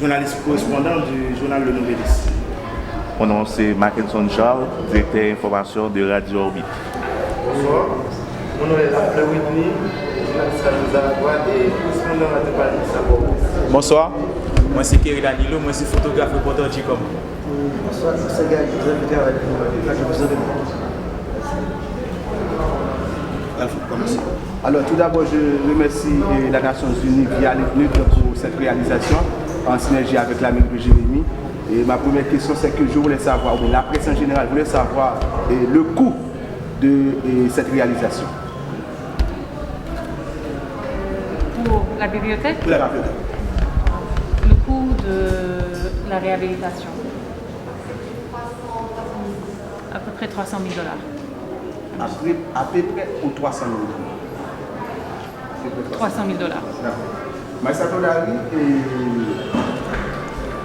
journaliste correspondant du journal Le Nouvelliste. Mon nom c'est Mackinson Charles, directeur information de Radio Orbite. Bonsoir. Mon nom est Apple Whitney, journaliste à Zaragoza et correspondant à Tepali Sabo. Bonsoir. Moi c'est Kerry Danilo, moi c'est photographe reporter Chicom. Bonsoir, c'est Gaël, directeur avec Alors tout d'abord, je remercie la Nations Unies via l'IPNUD pour cette réalisation en synergie avec l'ami de Jérémy. Et ma première question, c'est que je voulais savoir, ou la presse en général voulait savoir le coût de cette réalisation. Pour la bibliothèque? Pour la bibliothèque. Le coût de la réhabilitation? À peu près 300 000 $. À peu près ou 300 000 $? 300 000 $. Maïssa Todari,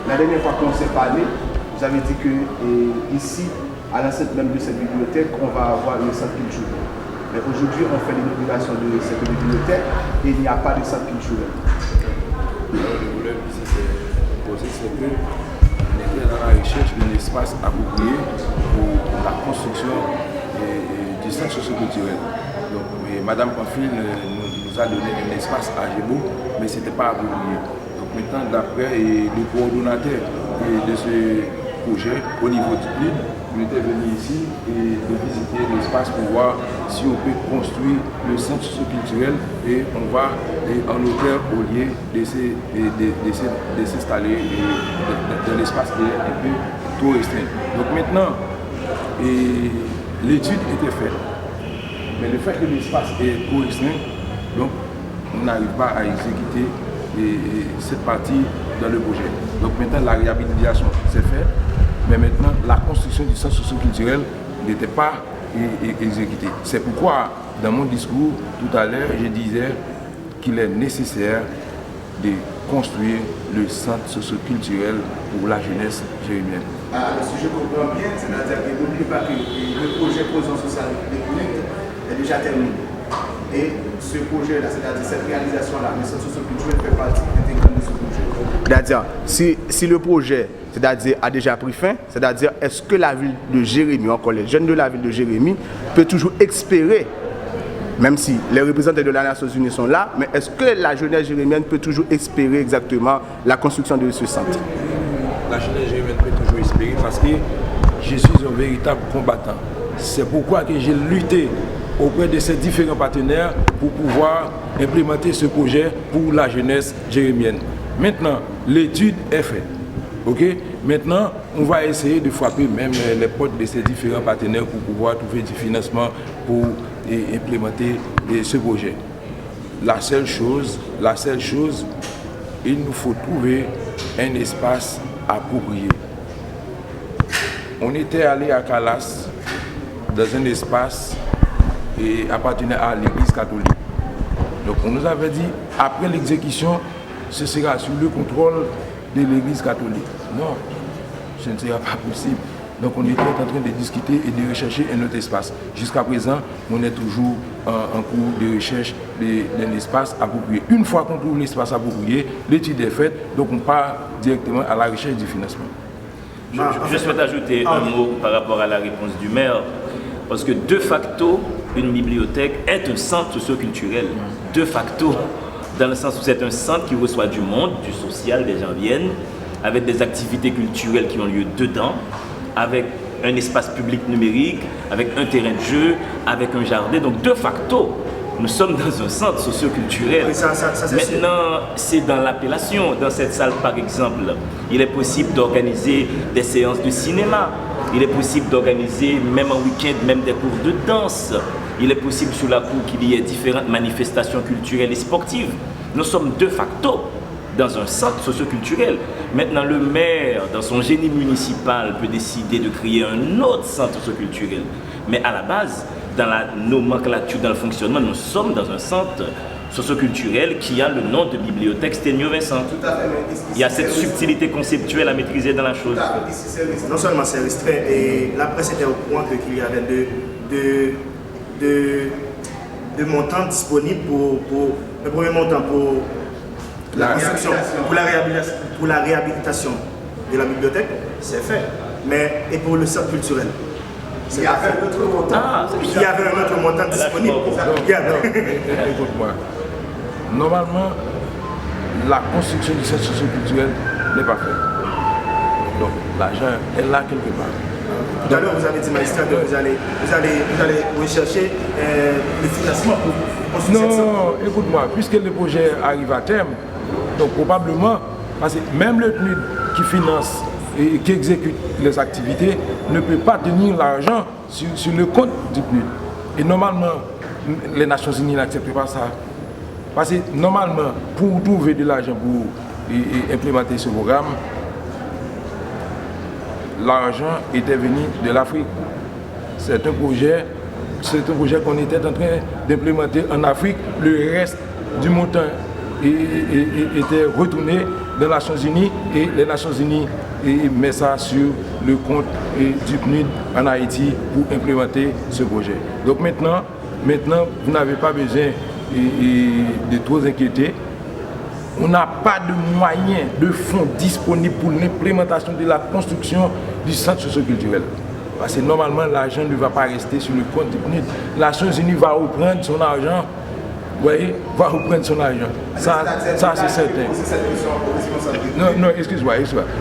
la dernière fois qu'on s'est parlé, vous avez dit que ici, à l'enceinte même de cette bibliothèque, on va avoir le centre culturel. Mais aujourd'hui, on fait l'inauguration de cette bibliothèque et il n'y a pas de centre culturel. Le problème ici, c'est que on était dans la recherche d'un espace approprié pour la construction du centre socioculturel. Donc, Madame Pamphile nous a donné un espace à Gémeaux, mais ce n'était pas approprié. Donc maintenant, d'après le coordonnateur de ce projet au niveau du PLID, on était venu ici et de visiter l'espace pour voir si on peut construire le centre socioculturel et on va en hauteur au lieu de s'installer dans l'espace qui est un peu trop restreint. Donc maintenant, l'étude était faite. Mais le fait que l'espace est trop restreint, donc on n'arrive pas à exécuter cette partie dans le projet. Donc maintenant la réhabilitation s'est faite, mais maintenant la construction du centre socio-culturel n'était pas exécutée. C'est pourquoi dans mon discours tout à l'heure, je disais qu'il est nécessaire de construire le centre socio-culturel pour la jeunesse jérémienne. Si je comprends bien, c'est-à-dire que n'oubliez pas que le projet cohésion sociale est déjà terminé. Et ce projet-là, c'est-à-dire cette réalisation-là, le centre socio-culturel fait partie intégrante de ce projet. C'est-à-dire, si le projet a déjà pris fin, c'est-à-dire est-ce que la ville de Jérémy, encore les jeunes de la ville de Jérémy, peut toujours espérer, même si les représentants de la Nations Unies sont là, mais est-ce que la jeunesse jérémienne peut toujours espérer exactement la construction de ce centre? La jeunesse jérémienne peut toujours espérer parce que je suis un véritable combattant. C'est pourquoi que j'ai lutté auprès de ces différents partenaires pour pouvoir implémenter ce projet pour la jeunesse jérémienne. Maintenant, l'étude est faite. Okay? Maintenant, on va essayer de frapper même les portes de ces différents partenaires pour pouvoir trouver du financement pour implémenter ce projet. La seule chose, il nous faut trouver un espace approprié. On était allé à Calas dans un espace appartenant à l'église catholique. Donc on nous avait dit, après l'exécution, ce sera sous le contrôle de l'église catholique. Non, ce ne sera pas possible. Donc on était en train de discuter et de rechercher un autre espace. Jusqu'à présent, on est toujours en cours de recherche d'un espace approprié. Une fois qu'on trouve l'espace approprié, l'étude est faite, donc on part directement à la recherche du financement. Je souhaite ajouter un mot par rapport à la réponse du maire, parce que de facto, une bibliothèque est un centre socio-culturel. De facto, dans le sens où c'est un centre qui reçoit du monde, du social, des gens viennent, avec des activités culturelles qui ont lieu dedans, avec un espace public numérique, avec un terrain de jeu, avec un jardin. Donc de facto, nous sommes dans un centre socio-culturel. Maintenant, c'est dans l'appellation. Dans cette salle, par exemple, il est possible d'organiser des séances de cinéma. Il est possible d'organiser, même en week-end, même des cours de danse. Il est possible sous la cour qu'il y ait différentes manifestations culturelles et sportives. Nous sommes de facto dans un centre socio-culturel. Maintenant, le maire, dans son génie municipal, peut décider de créer un autre centre socio-culturel. Mais à la base, dans la nomenclature, dans le fonctionnement, nous sommes dans un centre socio-culturel qui a le nom de bibliothèque Sténio Vincent. Tout à fait, il y a cette subtilité conceptuelle à maîtriser dans la chose. Non seulement c'est restreint, et la presse était au courant qu'il y avait de montants disponibles pour le premier montant pour la construction, pour la réhabilitation de la bibliothèque, c'est fait. Mais et pour le centre culturel, il y avait un autre montant. Il y avait un autre montant disponible. Écoute-moi. Normalement, la construction du centre socio-culturel n'est pas faite. Donc l'argent est là quelque part. Tout à l'heure, vous avez dit, magistrat, que vous allez rechercher le financement pour construire ça. Non, écoute-moi, puisque le projet arrive à terme, donc probablement, parce que même le PNUD qui finance et qui exécute les activités ne peut pas tenir l'argent sur le compte du PNUD. Et normalement, les Nations Unies n'acceptent pas ça. Parce que normalement, pour trouver de l'argent pour implémenter ce programme, l'argent était venu de l'Afrique. C'est un projet qu'on était en train d'implémenter en Afrique. Le reste du montant était retourné dans les Nations Unies et les Nations Unies mettent ça sur le compte du PNUD en Haïti pour implémenter ce projet. Donc maintenant vous n'avez pas besoin de trop inquiéter. On n'a pas de moyens, de fonds disponibles pour l'implémentation de la construction du centre socio-culturel. Parce que normalement, l'argent ne va pas rester sur le compte du PNUD. La Nations Unies va reprendre son argent. Vous voyez, va reprendre son argent. Ça c'est certain. Non, excuse-moi.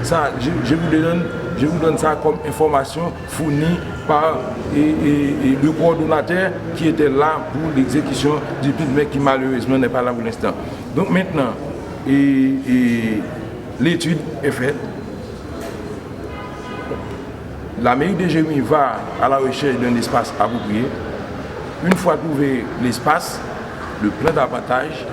Ça, je vous donne ça comme information fournie par le coordonnateur qui était là pour l'exécution du PNUD, mais qui malheureusement n'est pas là pour l'instant. Donc maintenant, l'étude est faite. La mairie de Jérémie va à la recherche d'un espace approprié. Une fois trouvé l'espace, le plan d'abattage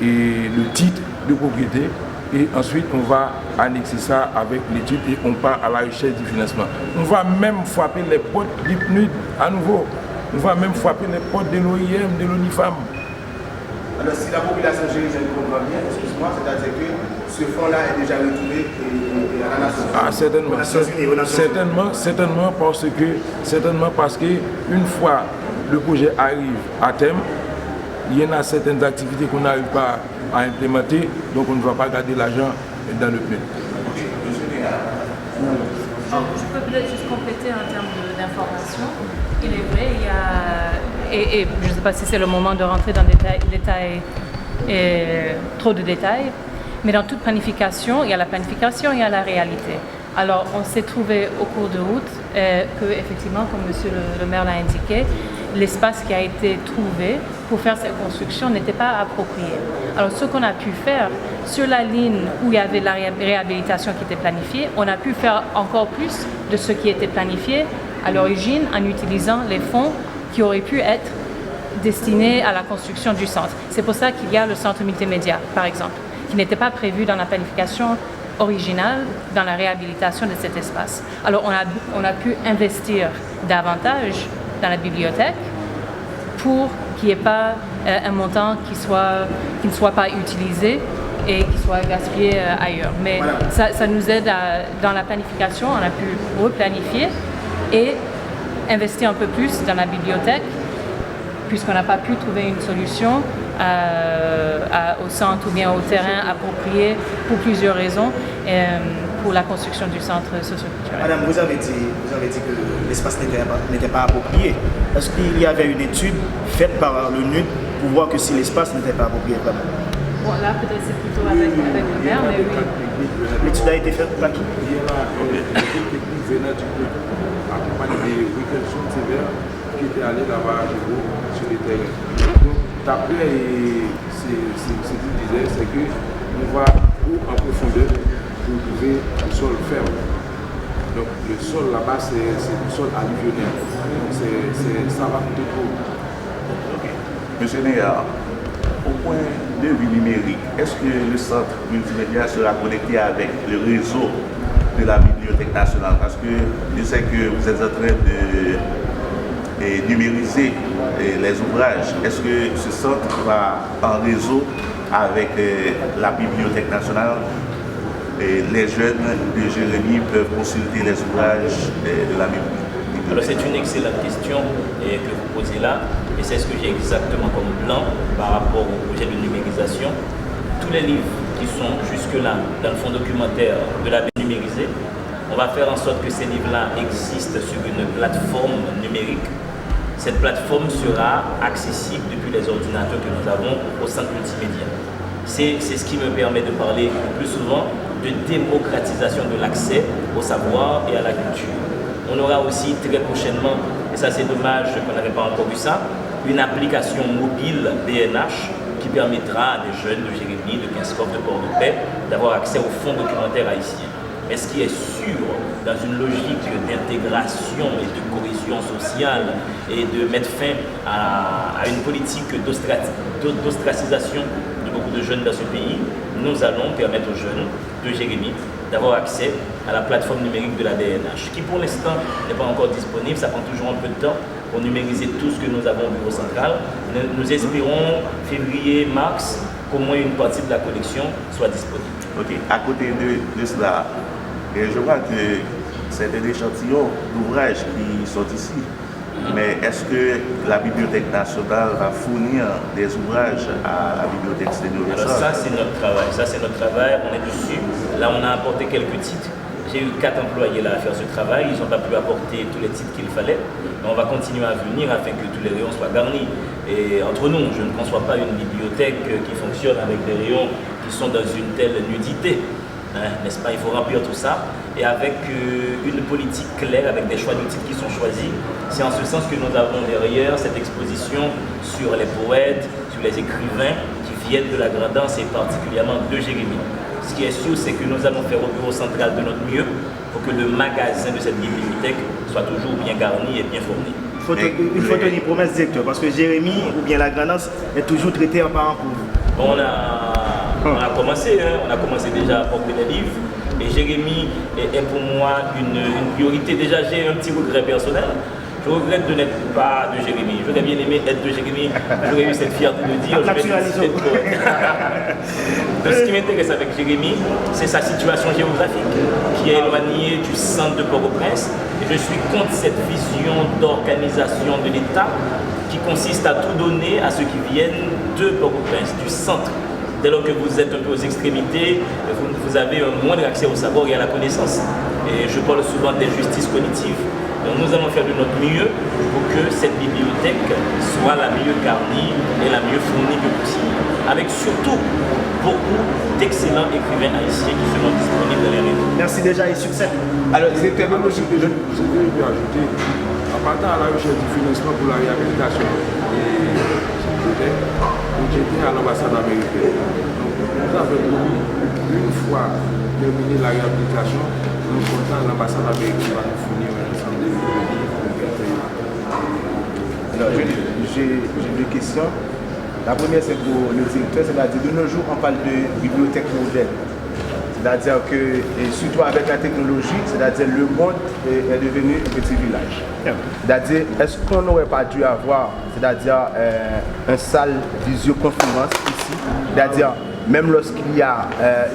et le titre de propriété, et ensuite on va annexer ça avec l'étude et on part à la recherche du financement. On va même frapper les portes du PNUD à nouveau. On va même frapper les portes de l'OIM, de l'ONIFAM. Alors si la population gérésienne comprend bien, excuse-moi, c'est-à-dire que ce fonds-là est déjà retrouvé à la Nation Unie. Ah, certainement parce que une fois le projet arrive à terme, il y en a certaines activités qu'on n'arrive pas à implémenter, donc on ne va pas garder l'argent dans le PNUD. Je peux peut-être juste compléter en termes d'information. Il est vrai, il y a, et je ne sais pas si c'est le moment de rentrer dans trop de détails, mais dans toute planification, il y a la planification et il y a la réalité. Alors, on s'est trouvé au cours de route que, effectivement, comme monsieur le maire l'a indiqué, l'espace qui a été trouvé pour faire cette construction n'était pas approprié. Alors, ce qu'on a pu faire, sur la ligne où il y avait la réhabilitation qui était planifiée, on a pu faire encore plus de ce qui était planifié à l'origine en utilisant les fonds qui auraient pu être destinés à la construction du centre. C'est pour ça qu'il y a le centre multimédia, par exemple, qui n'était pas prévu dans la planification originale, dans la réhabilitation de cet espace. Alors, on a pu investir davantage dans la bibliothèque pour qu'il n'y ait pas un montant qui ne soit pas utilisé et qui soit gaspillé ailleurs. Mais voilà. Ça nous aide dans la planification, on a pu replanifier et investir un peu plus dans la bibliothèque, puisqu'on n'a pas pu trouver une solution au centre ou bien au terrain approprié pour plusieurs raisons pour la construction du centre socioculturel. Madame, vous avez dit que l'espace n'était pas approprié. Est-ce qu'il y avait une étude faite par le NUD pour voir que si l'espace n'était pas approprié vraiment? Bon, là, peut-être c'est plutôt avec le maire, mais oui. L'étude a été faite par qui? Il y a l'équipe technique venant du groupe, accompagnée de Wilkerson Sévère, qui était allé là-bas sur le terrain. Donc, d'après ce qu'il disait, c'est qu'on va en profondeur pour trouver le sol ferme. Donc, le sol là-bas, c'est le sol alluvionnaire. Donc, ça va coûter trop. Monsieur Néa, au point de vue numérique, est-ce que le centre multimédia sera connecté avec le réseau de la Bibliothèque nationale? Parce que je sais que vous êtes en train de numériser les ouvrages. Est-ce que ce centre va en réseau avec la Bibliothèque nationale? Et les jeunes de Jérémie peuvent consulter les ouvrages de la bibliothèque. Alors c'est une excellente question que vous posez là, et c'est ce que j'ai exactement comme plan par rapport au projet de numérisation. tous les livres qui sont jusque-là dans le fonds documentaire de la baie numérisée. On va faire en sorte que ces livres-là existent sur une plateforme numérique. Cette plateforme sera accessible depuis les ordinateurs que nous avons au centre multimédia. C'est ce qui me permet de parler le plus souvent de démocratisation de l'accès au savoir et à la culture. On aura aussi très prochainement, et ça c'est dommage qu'on n'avait pas encore vu ça, une application mobile BNH qui permettra à des jeunes de Jérémie, de Kinskov, de Port-de-Paix d'avoir accès au fonds documentaire haïtien. Mais ce qui est sûr, dans une logique d'intégration et de cohésion sociale et de mettre fin à une politique d'ostracisation de beaucoup de jeunes dans ce pays, nous allons permettre aux jeunes de Jérémie d'avoir accès à la plateforme numérique de la DNH, qui pour l'instant n'est pas encore disponible, ça prend toujours un peu de temps pour numériser tout ce que nous avons au bureau central. Nous espérons février-mars qu'au moins une partie de la collection soit disponible. Ok, à côté de cela, je vois que c'est un échantillon d'ouvrages qui sont ici. Mais est-ce que la Bibliothèque nationale va fournir des ouvrages à la Bibliothèque sénégalaise? Alors ça, c'est notre travail. On est dessus. Là, on a apporté quelques titres. J'ai eu 4 employés là à faire ce travail. Ils n'ont pas pu apporter tous les titres qu'il fallait. Mais on va continuer à venir afin que tous les rayons soient garnis. Et entre nous, je ne conçois pas une bibliothèque qui fonctionne avec des rayons qui sont dans une telle nudité. N'est-ce pas? Il faut remplir tout ça et avec une politique claire, avec des choix de titres qui sont choisis. C'est en ce sens que nous avons derrière cette exposition sur les poètes, sur les écrivains qui viennent de la Grand'Anse et particulièrement de Jérémie. Ce qui est sûr, c'est que nous allons faire au bureau central de notre mieux pour que le magasin de cette bibliothèque soit toujours bien garni et bien fourni. Il faut tenir promesse, directeur, parce que Jérémie ou bien la Grand'Anse est toujours traité en parent pour vous. Bon, on a commencé déjà à porter les livres et Jérémie est pour moi une priorité. Déjà, j'ai un petit regret personnel. Je regrette de n'être pas de Jérémie. J'aurais bien aimé être de Jérémie. J'aurais eu cette fierté de dire je vais décider de poète. Donc, ce qui m'intéresse avec Jérémie, c'est sa situation géographique qui est éloignée du centre de Port-au-Prince. Et je suis contre cette vision d'organisation de l'État qui consiste à tout donner à ceux qui viennent de Port-au-Prince, du centre. Dès lors que vous êtes un peu aux extrémités, vous avez un moindre accès au savoir et à la connaissance. Et je parle souvent d'injustice cognitive. Donc nous allons faire de notre mieux pour que cette bibliothèque soit la mieux garnie et la mieux fournie que possible. Avec surtout beaucoup d'excellents écrivains haïtiens qui seront disponibles dans les réseaux. Merci déjà et succès. Alors, je vais ajouter, en partant à la recherche du financement pour la réhabilitation des bibliothèques, j'étais à l'ambassade américaine. Donc, nous avons promis, une fois terminé la réhabilitation, nous comptons à l'ambassade américaine va nous fournir un ensemble de livres. Alors, j'ai deux questions. La première, c'est pour le directeur, c'est-à-dire de nos jours, on parle de bibliothèque moderne. C'est-à-dire que, et surtout avec la technologie, c'est-à-dire le monde est devenu un petit village. C'est-à-dire, est-ce qu'on n'aurait pas dû avoir, c'est-à-dire un salle visioconférence ici, c'est-à-dire même lorsqu'il y a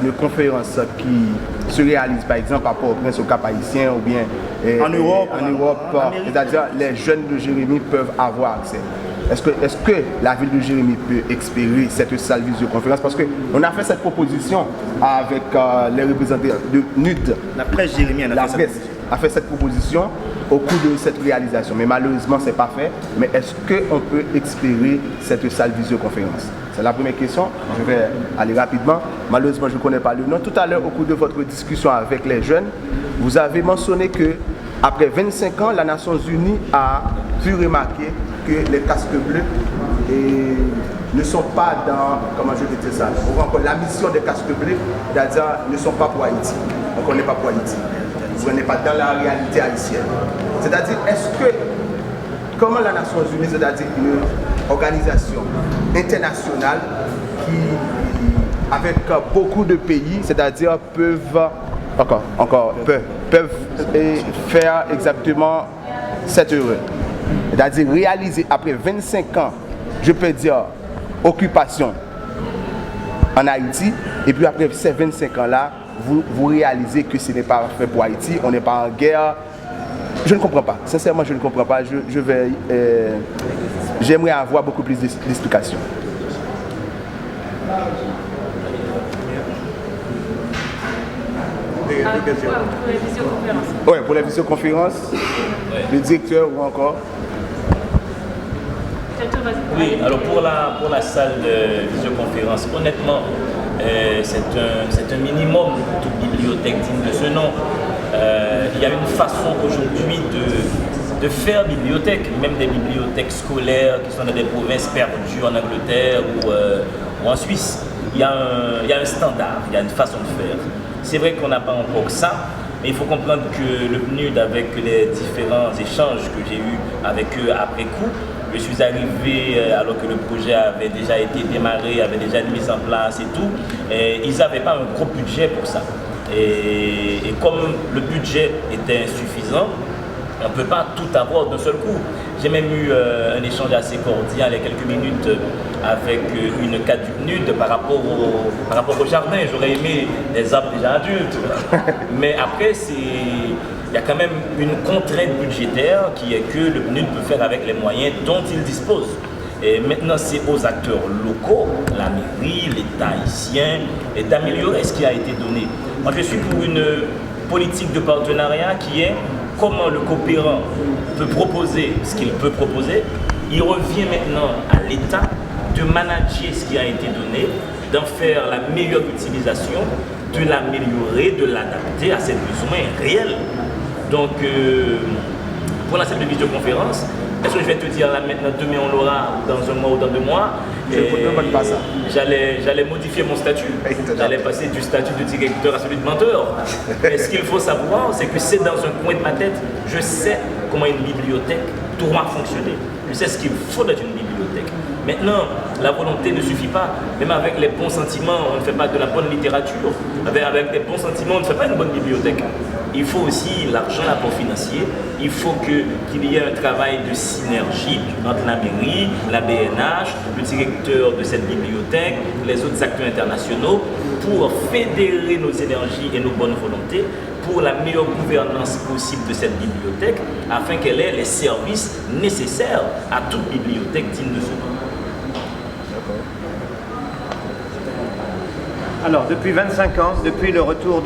une conférence qui se réalise par exemple à Port-au-Prince au Cap Haïtien ou bien en Europe, c'est-à-dire les jeunes de Jérémie peuvent avoir accès. Est-ce que la ville de Jérémie peut expérimenter cette salle visioconférence? Parce qu'on a fait cette proposition avec les représentants de NUD. La presse Jérémie a fait cette proposition au cours de cette réalisation. Mais malheureusement, ce n'est pas fait. Mais est-ce qu'on peut expérimenter cette salle visioconférence? C'est la première question. Je vais aller rapidement. Malheureusement, je ne connais pas le nom. Tout à l'heure, au cours de votre discussion avec les jeunes, vous avez mentionné que après 25 ans, la Nations Unies a pu remarquer que les casques bleus ne sont pas dans, comment je vais dire ça, la mission des casques bleus, c'est-à-dire ne sont pas pour Haïti. Donc on n'est pas pour Haïti. Vous n'êtes pas dans la réalité haïtienne. C'est-à-dire, comment la Nations Unies, c'est-à-dire une organisation internationale qui, avec beaucoup de pays, c'est-à-dire peuvent faire exactement cette œuvre. C'est-à-dire réaliser après 25 ans, je peux dire, occupation en Haïti, et puis après ces 25 ans-là, vous réalisez que ce n'est pas fait pour Haïti, on n'est pas en guerre. Je ne comprends pas, sincèrement je ne comprends pas, j'aimerais avoir beaucoup plus d'explications. deux questions. Pour les visioconférences. Oui, pour la visioconférence, le directeur ou encore. Oui, alors pour la salle de visioconférence, honnêtement, c'est un minimum pour toute bibliothèque digne de ce nom. Il y a une façon aujourd'hui de faire bibliothèque, même des bibliothèques scolaires qui sont dans des provinces perdues en Angleterre ou en Suisse. Il y a un standard, il y a une façon de faire. C'est vrai qu'on n'a pas encore ça, mais il faut comprendre que le PNUD, avec les différents échanges que j'ai eus avec eux après coup, je suis arrivé alors que le projet avait déjà été démarré, avait déjà été mis en place et tout, et ils n'avaient pas un gros budget pour ça. Et comme le budget était insuffisant, on ne peut pas tout avoir d'un seul coup. J'ai même eu un échange assez cordial il y a quelques minutes avec une cadre du PNUD par rapport au jardin. J'aurais aimé des arbres déjà adultes. Mais après, il y a quand même une contrainte budgétaire qui est que le PNUD peut faire avec les moyens dont il dispose. Et maintenant, c'est aux acteurs locaux, la mairie, l'État haïtien, d'améliorer ce qui a été donné. Moi, je suis pour une politique de partenariat qui est comment le coopérant peut proposer ce qu'il peut proposer. Il revient maintenant à l'État de manager ce qui a été donné, d'en faire la meilleure utilisation, de l'améliorer, de l'adapter à ses besoins réels. Donc, pour la salle de visioconférence, est-ce que je vais te dire là maintenant, demain on l'aura, dans un mois ou dans 2 mois? Je ne vous demande pas ça. J'allais modifier mon statut. J'allais passer du statut de directeur à celui de mentor. Mais ce qu'il faut savoir, c'est que c'est dans un coin de ma tête, je sais comment une bibliothèque doit fonctionner. Je sais ce qu'il faut dans une bibliothèque. Maintenant, la volonté ne suffit pas. Même avec les bons sentiments, on ne fait pas de la bonne littérature. Avec les bons sentiments, on ne fait pas une bonne bibliothèque. Il faut aussi l'argent, l'apport financier. Il faut qu'il y ait un travail de synergie entre la mairie, la BNH, le directeur de cette bibliothèque, les autres acteurs internationaux, pour fédérer nos énergies et nos bonnes volontés pour la meilleure gouvernance possible de cette bibliothèque, afin qu'elle ait les services nécessaires à toute bibliothèque digne de ce nom. Alors, depuis 25 ans, depuis le retour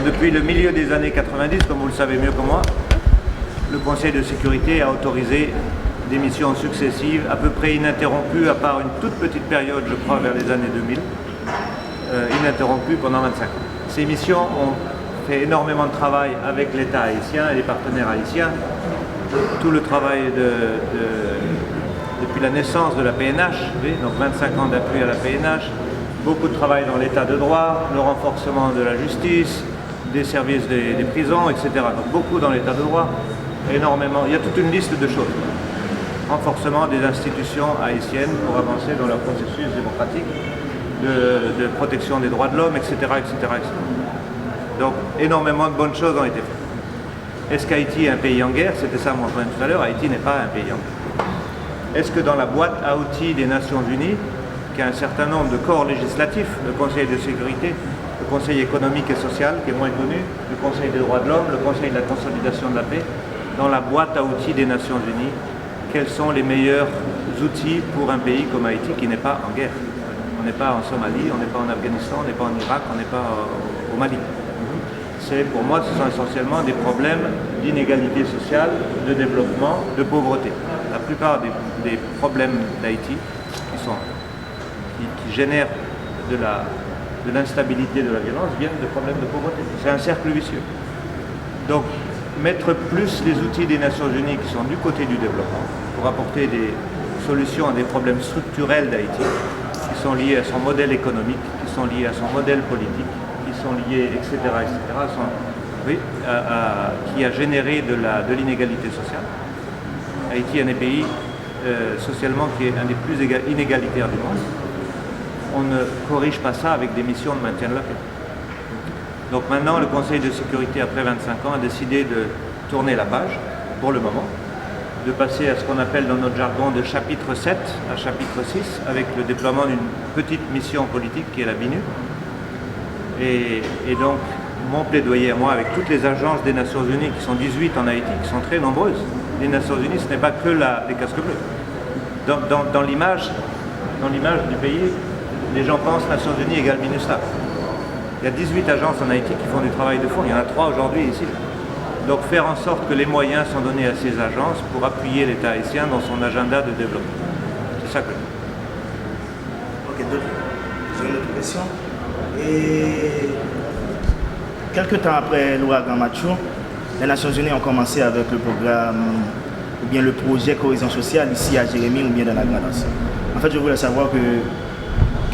depuis le milieu des années 90, comme vous le savez mieux que moi, le Conseil de sécurité a autorisé des missions successives, à peu près ininterrompues, à part une toute petite période, je crois, vers les années 2000, ininterrompues pendant 25 ans. Ces missions ont fait énormément de travail avec l'État haïtien et les partenaires haïtiens. Tout le travail depuis la naissance de la PNH, donc 25 ans d'appui à la PNH, beaucoup de travail dans l'état de droit, le renforcement de la justice, des services des prisons, etc. Donc beaucoup dans l'état de droit, énormément. Il y a toute une liste de choses. Renforcement des institutions haïtiennes pour avancer dans leur processus démocratique, de protection des droits de l'homme, etc., etc., etc. Donc énormément de bonnes choses ont été faites. Est-ce qu'Haïti est un pays en guerre? C'était ça mon point tout à l'heure. Haïti n'est pas un pays en guerre. Est-ce que dans la boîte à outils des Nations Unies, qui a un certain nombre de corps législatifs, le Conseil de sécurité, le Conseil économique et social, qui est moins connu, le Conseil des droits de l'homme, le Conseil de la consolidation de la paix, dans la boîte à outils des Nations Unies, quels sont les meilleurs outils pour un pays comme Haïti qui n'est pas en guerre? On n'est pas en Somalie, on n'est pas en Afghanistan, on n'est pas en Irak, on n'est pas au Mali. Pour moi, ce sont essentiellement des problèmes d'inégalité sociale, de développement, de pauvreté. La plupart des problèmes d'Haïti qui génèrent de l'instabilité, de la violence, viennent de problèmes de pauvreté. C'est un cercle vicieux. Donc, mettre plus les outils des Nations Unies qui sont du côté du développement pour apporter des solutions à des problèmes structurels d'Haïti, qui sont liés à son modèle économique, qui sont liés à son modèle politique, qui sont liés, etc., qui a généré de l'inégalité sociale. Haïti est un des pays socialement qui est un des plus inégalitaires du monde. On ne corrige pas ça avec des missions de maintien de la paix. Donc maintenant, le Conseil de sécurité, après 25 ans, a décidé de tourner la page, pour le moment, de passer à ce qu'on appelle dans notre jargon de chapitre 7 à chapitre 6, avec le déploiement d'une petite mission politique qui est la BINU. Et donc, mon plaidoyer à moi, avec toutes les agences des Nations Unies, qui sont 18 en Haïti, qui sont très nombreuses. Les Nations Unies, ce n'est pas que les casques bleus. Dans l'image du pays, les gens pensent Nations Unies égale MINUSTAH. Il y a 18 agences en Haïti qui font du travail de fond. Il y en a 3 aujourd'hui ici. Donc faire en sorte que les moyens sont donnés à ces agences pour appuyer l'État haïtien dans son agenda de développement. C'est ça que je dis. Ok, j'ai une autre question. Et quelques temps après l'ouragan Mathieu, les Nations Unies ont commencé avec le programme ou bien le projet Cohésion sociale ici à Jérémie ou bien dans la Grande-Anse. En fait, je voulais savoir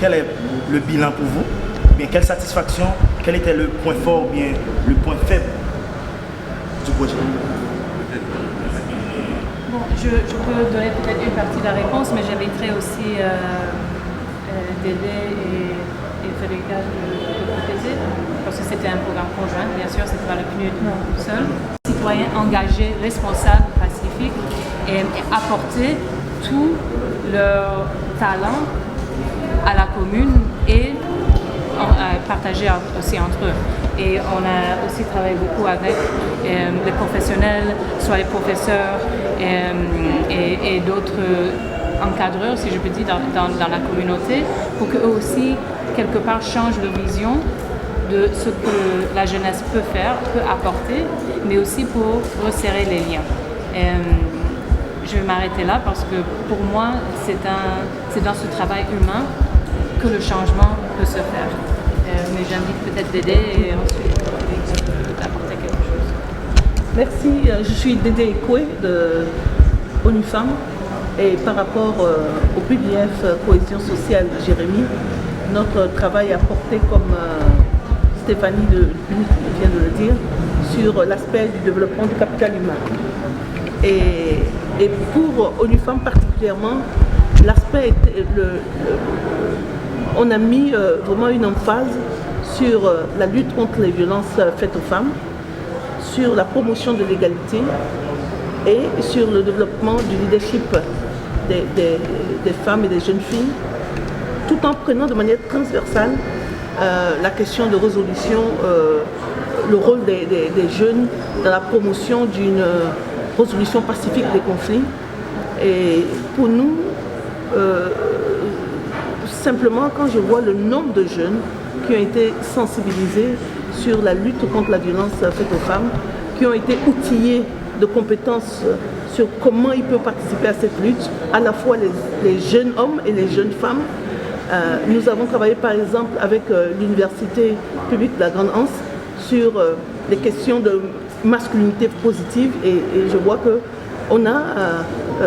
quel est le bilan pour vous, ou bien quelle satisfaction, quel était le point fort ou bien le point faible du projet. Bon, je peux donner peut-être une partie de la réponse, mais j'inviterai aussi Dédé et Frédérica de compléter, parce que c'était un programme conjoint, bien sûr, c'était pas le PNUD seul. Citoyens engagés, responsables, pacifiques, et apporter tout leur talent à la commune et partager aussi entre eux. Et on a aussi travaillé beaucoup avec les professionnels, soit les professeurs et d'autres encadreurs, si je peux dire, dans la communauté, pour qu'eux aussi, quelque part, changent leur vision de ce que la jeunesse peut faire, peut apporter, mais aussi pour resserrer les liens. Je vais m'arrêter là parce que pour moi, c'est dans ce travail humain que le changement peut se faire. Mais j'invite peut-être Dédé et ensuite d'apporter quelque chose. Merci, je suis Dédé Ekoué de ONU Femmes et par rapport au PDF Cohésion sociale Jérémie, notre travail a porté, comme Stéphanie vient de le dire, sur l'aspect du développement du capital humain. Et pour ONU Femmes particulièrement, l'aspect, on a mis vraiment une emphase sur la lutte contre les violences faites aux femmes, sur la promotion de l'égalité et sur le développement du leadership des femmes et des jeunes filles, tout en prenant de manière transversale la question de résolution, le rôle des jeunes dans la promotion d'une résolution pacifique des conflits. Et pour nous, simplement quand je vois le nombre de jeunes qui ont été sensibilisés sur la lutte contre la violence faite aux femmes, qui ont été outillés de compétences sur comment ils peuvent participer à cette lutte, à la fois les jeunes hommes et les jeunes femmes. Nous avons travaillé par exemple avec l'Université publique de la Grande-Anse sur les questions de masculinité positive et je vois qu'on a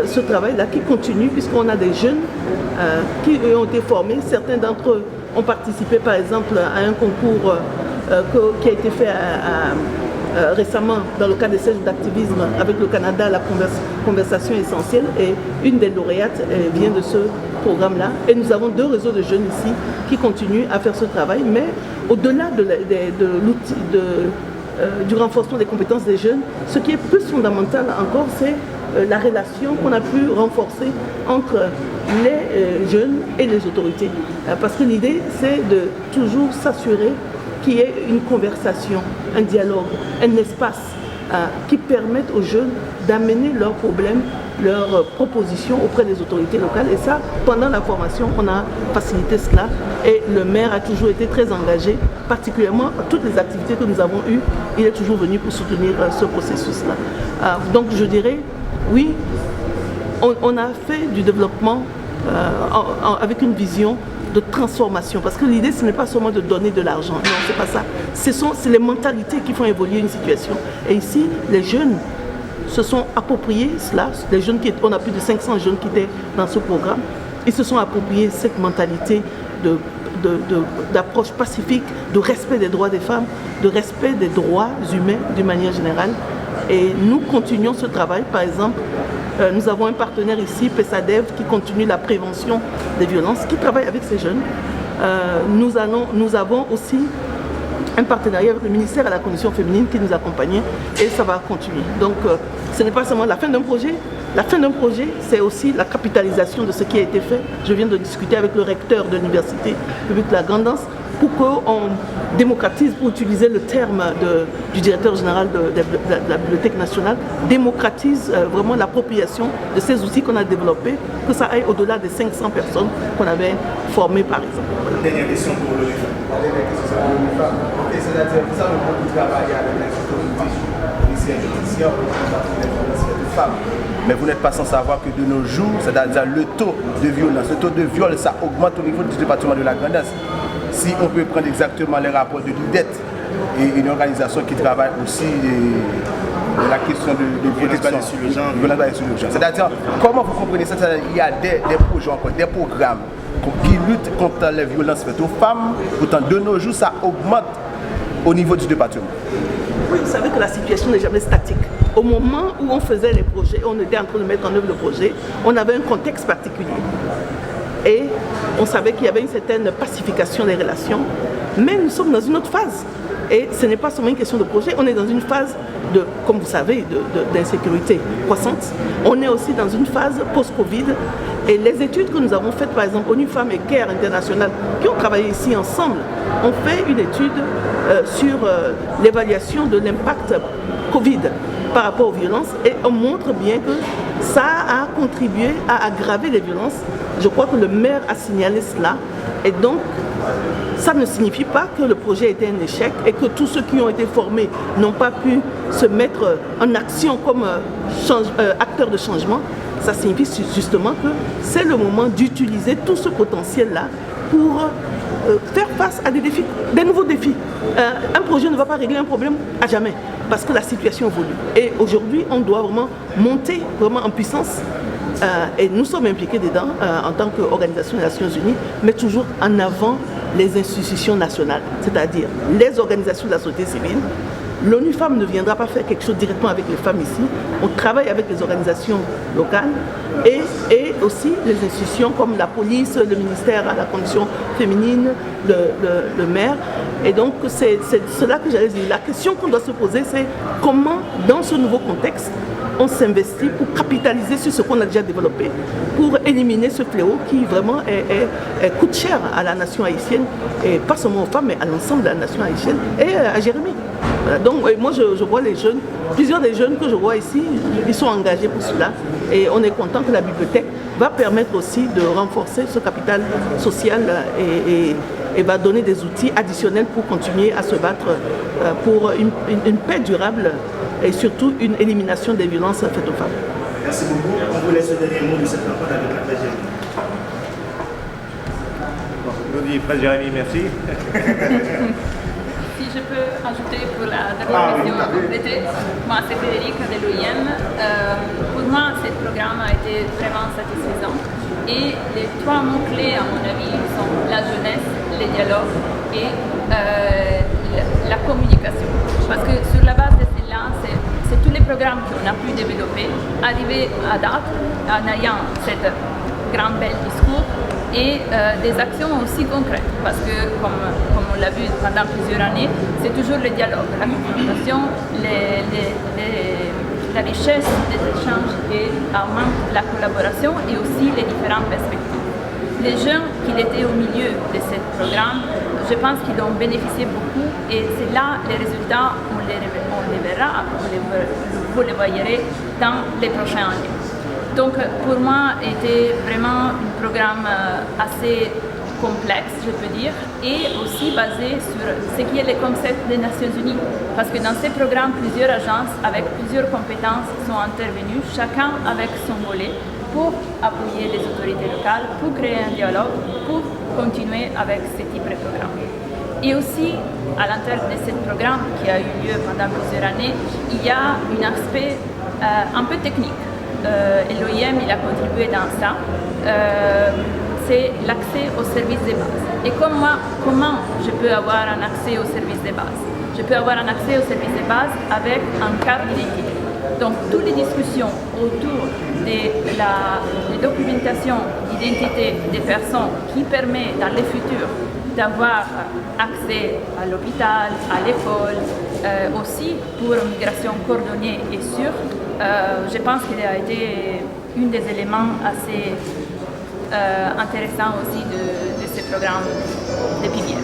ce travail-là qui continue puisqu'on a des jeunes qui ont été formés. Certains d'entre eux ont participé par exemple à un concours qui a été fait récemment dans le cadre des sièges d'activisme avec le Canada, la conversation essentielle, et une des lauréates vient de ce programme-là. Et nous avons 2 réseaux de jeunes ici qui continuent à faire ce travail, mais au-delà du renforcement des compétences des jeunes, ce qui est plus fondamental encore, c'est la relation qu'on a pu renforcer entre les jeunes et les autorités. Parce que l'idée, c'est de toujours s'assurer qu'il y ait une conversation, un dialogue, un espace qui permette aux jeunes d'amener leurs problèmes, leurs propositions auprès des autorités locales. Et ça, pendant la formation, on a facilité cela. Et le maire a toujours été très engagé, particulièrement à toutes les activités que nous avons eues. Il est toujours venu pour soutenir ce processus-là. Donc je dirais, oui, on a fait du développement avec une vision de transformation, parce que l'idée ce n'est pas seulement de donner de l'argent, non, c'est pas ça, c'est les mentalités qui font évoluer une situation. Et ici les jeunes se sont appropriés cela, les jeunes on a plus de 500 jeunes qui étaient dans ce programme, ils se sont appropriés cette mentalité d'approche pacifique, de respect des droits des femmes, de respect des droits humains d'une manière générale. Et nous continuons ce travail. Par exemple, nous avons un partenaire ici, PESADEV, qui continue la prévention des violences, qui travaille avec ces jeunes. Nous avons aussi un partenariat avec le ministère à la condition féminine qui nous accompagne et ça va continuer. Donc ce n'est pas seulement la fin d'un projet. La fin d'un projet, c'est aussi la capitalisation de ce qui a été fait. Je viens de discuter avec le recteur de l'Université publique de la Grande-Anse pour qu'on démocratise, pour utiliser le terme du directeur général de la Bibliothèque nationale, démocratise vraiment l'appropriation de ces outils qu'on a développés, que ça aille au-delà des 500 personnes qu'on avait formées par exemple. Voilà. Dernière question pour le c'est-à-dire vous avez beaucoup travaillé avec les autorités policières et judiciaires pour combattre les violences faites aux femmes. Mais vous n'êtes pas sans savoir que de nos jours, c'est-à-dire le taux de violence, le taux de viol, ça augmente au niveau du département de la Grande Est. Si on peut prendre exactement les rapports de l'IDET et une organisation qui travaille aussi la question de protection, violence basée sur le genre. C'est-à-dire, comment vous comprenez ça? Il y a des projets encore, des programmes qui luttent contre les violences faites aux femmes. Pourtant, de nos jours, ça augmente au niveau du département. Oui, vous savez que la situation n'est jamais statique. Au moment où on faisait les projets, on était en train de mettre en œuvre le projet, on avait un contexte particulier. Et on savait qu'il y avait une certaine pacification des relations, mais nous sommes dans une autre phase. Et ce n'est pas seulement une question de projet, on est dans une phase de, comme vous savez, d'insécurité croissante. On est aussi dans une phase post-Covid. Et les études que nous avons faites, par exemple, ONU Femmes et CARE International, qui ont travaillé ici ensemble, ont fait une étude sur l'évaluation de l'impact Covid par rapport aux violences. Et on montre bien que ça a contribué à aggraver les violences. Je crois que le maire a signalé cela. Et donc, ça ne signifie pas que le projet était un échec et que tous ceux qui ont été formés n'ont pas pu se mettre en action comme acteurs de changement. Ça signifie justement que c'est le moment d'utiliser tout ce potentiel-là pour faire face à des défis, des nouveaux défis. Un projet ne va pas régler un problème à jamais parce que la situation évolue. Et aujourd'hui, on doit vraiment monter vraiment en puissance. Et nous sommes impliqués dedans en tant qu'organisation des Nations Unies, mais toujours en avant les institutions nationales, c'est-à-dire les organisations de la société civile. L'ONU Femmes ne viendra pas faire quelque chose directement avec les femmes ici. On travaille avec les organisations locales et aussi les institutions comme la police, le ministère à la condition féminine, le maire. Et donc c'est cela que j'allais dire. La question qu'on doit se poser, c'est comment, dans ce nouveau contexte, on s'investit pour capitaliser sur ce qu'on a déjà développé, pour éliminer ce fléau qui vraiment coûte cher à la nation haïtienne, et pas seulement aux femmes, mais à l'ensemble de la nation haïtienne et à Jérémie. Voilà. Donc moi je vois les jeunes, plusieurs des jeunes que je vois ici, ils sont engagés pour cela, et on est content que la bibliothèque va permettre aussi de renforcer ce capital social et va donner des outils additionnels pour continuer à se battre pour une paix durable et surtout une élimination des violences faites aux femmes. Merci beaucoup. On vous laisse le dernier mot de cette rencontre avec la presse Jérémie. Nous dit presse Jérémie, merci. Si je peux ajouter pour la dernière question complétée, moi c'est Frédéric de l'OIM. Pour moi, ce programme a été vraiment satisfaisant. Et les trois mots-clés, à mon avis, sont la jeunesse, les dialogues et la communication. Parce que sur la base de cela, c'est tous les programmes qu'on a pu développer, arriver à date en ayant cette grande belle discours et des actions aussi concrètes. Parce que, comme on l'a vu pendant plusieurs années, c'est toujours le dialogue, la communication, la richesse des échanges et augmente la collaboration et aussi les différentes perspectives. Les jeunes qui étaient au milieu de ce programme, je pense qu'ils ont bénéficié beaucoup et c'est là les résultats, on les verra, vous les voyez dans les prochaines années. Donc pour moi, c'était vraiment un programme assez complexe, je peux dire, et aussi basé sur ce qui est le concept des Nations Unies. Parce que dans ces programmes, plusieurs agences avec plusieurs compétences sont intervenues, chacun avec son volet, pour appuyer les autorités locales, pour créer un dialogue, pour continuer avec ce type de programme. Et aussi, à l'intérieur de ce programme qui a eu lieu pendant plusieurs années, il y a un aspect un peu technique. Et l'OIM, il a contribué dans ça. C'est l'accès aux services de base. Et comment je peux avoir un accès aux services de base? Je peux avoir un accès aux services de base avec un carte d'identité. Donc, toutes les discussions autour de la documentation d'identité des personnes qui permet dans le futur d'avoir accès à l'hôpital, à l'école, aussi pour une migration coordonnée et sûre, je pense qu'il a été un des éléments assez intéressants aussi de ce programme de piliers.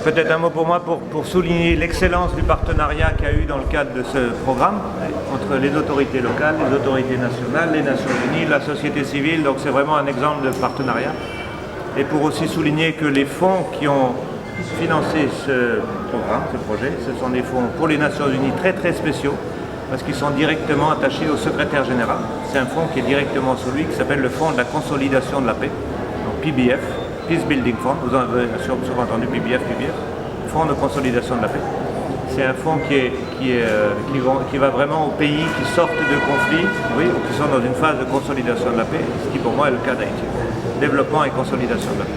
Peut-être un mot pour moi pour souligner l'excellence du partenariat qu'il y a eu dans le cadre de ce programme entre les autorités locales, les autorités nationales, les Nations Unies, la société civile. Donc c'est vraiment un exemple de partenariat. Et pour aussi souligner que les fonds qui ont financé ce programme, ce projet, ce sont des fonds pour les Nations Unies très très spéciaux parce qu'ils sont directement attachés au secrétaire général. C'est un fonds qui est directement sous lui, qui s'appelle le Fonds de la consolidation de la paix, donc PBF. Peace Building Fund, vous en avez souvent entendu PBF, Fonds de consolidation de la paix. C'est un fonds qui va vraiment aux pays qui sortent de conflits, oui, ou qui sont dans une phase de consolidation de la paix, ce qui pour moi est le cas d'Haïti. Développement et consolidation de la paix.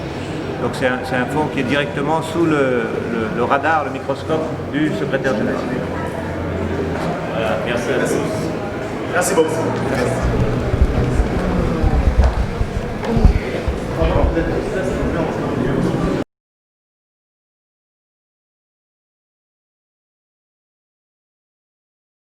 Donc c'est un fonds qui est directement sous le radar, le microscope du secrétaire général. Voilà, merci à tous. Merci beaucoup. Merci.